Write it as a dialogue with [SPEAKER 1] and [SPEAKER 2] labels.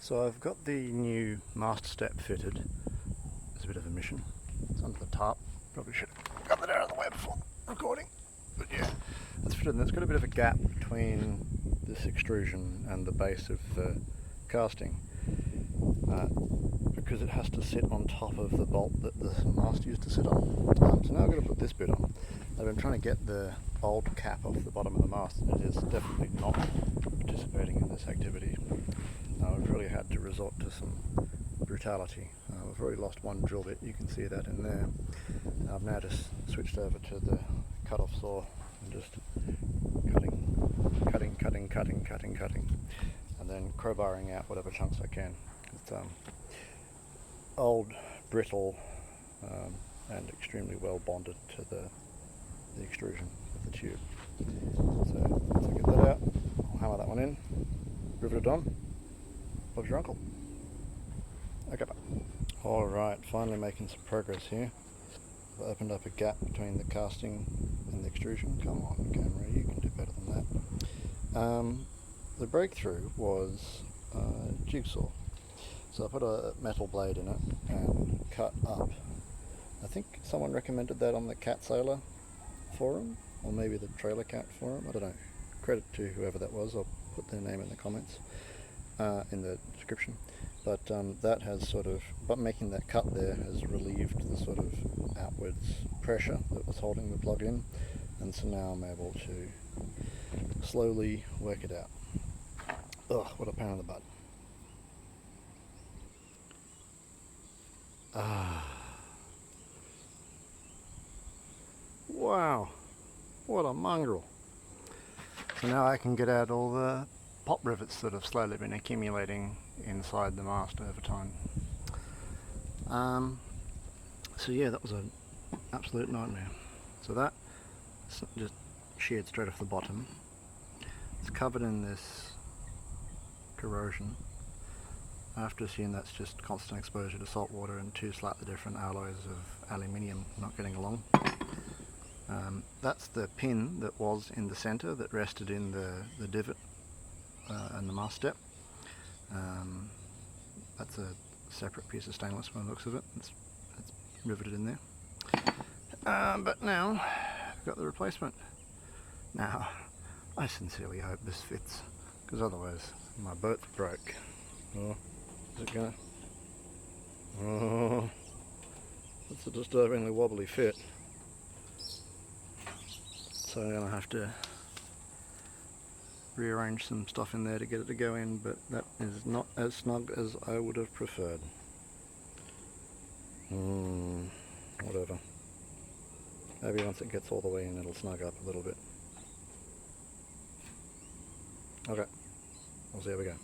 [SPEAKER 1] So I've got the new mast step fitted. It's a bit of a mission. It's under the tarp. Probably should have got that out of the way before recording. But yeah, it's fitted and it's got a bit of a gap between this extrusion and the base of the casting because it has to sit on top of the bolt that the mast used to sit on. So now I'm going to put this bit on. I've been trying to get the old cap off the bottom of the mast and it is definitely not participating in this activity. I've really had to resort to some brutality. I've already lost one drill bit, you can see that in there. I've now just switched over to the cut-off saw and just cutting, and then crowbarring out whatever chunks I can. It's old, brittle, and extremely well bonded to the extrusion of the tube. So once I get that out, I'll hammer that one in, rivet it on. Bob's your uncle. Okay, bye. Alright, finally making some progress here. I've opened up a gap between the casting and the extrusion. Come on, camera, you can do better than that. The breakthrough was jigsaw. So I put a metal blade in it and cut up. I think someone recommended that on the Cat Sailor forum, or maybe the Trailer Cat forum, I don't know. Credit to whoever that was, I'll put their name in the comments. In the description, but that has sort of, but making that cut there has relieved the sort of outwards pressure that was holding the plug in, and so now I'm able to slowly work it out. Ugh, what a pain in the butt. Wow, what a mongrel. So now I can get out all the pop rivets that have slowly been accumulating inside the mast over time. So yeah, that was an absolute nightmare. So that just sheared straight off the bottom. It's covered in this corrosion. I have to assume that's just constant exposure to salt water and two slightly different alloys of aluminium not getting along. That's the pin that was in the center that rested in the divot and the mast step. That's a separate piece of stainless by the looks of it. It's riveted in there. But now I've got the replacement. Now I sincerely hope this fits, because otherwise my boat's broke. Oh, is it gonna? Oh, it's a disturbingly wobbly fit. So I'm gonna have to rearrange some stuff in there to get it to go in, but that is not as snug as I would have preferred. Whatever. Maybe once it gets all the way in it'll snug up a little bit. Okay, we'll see how we go.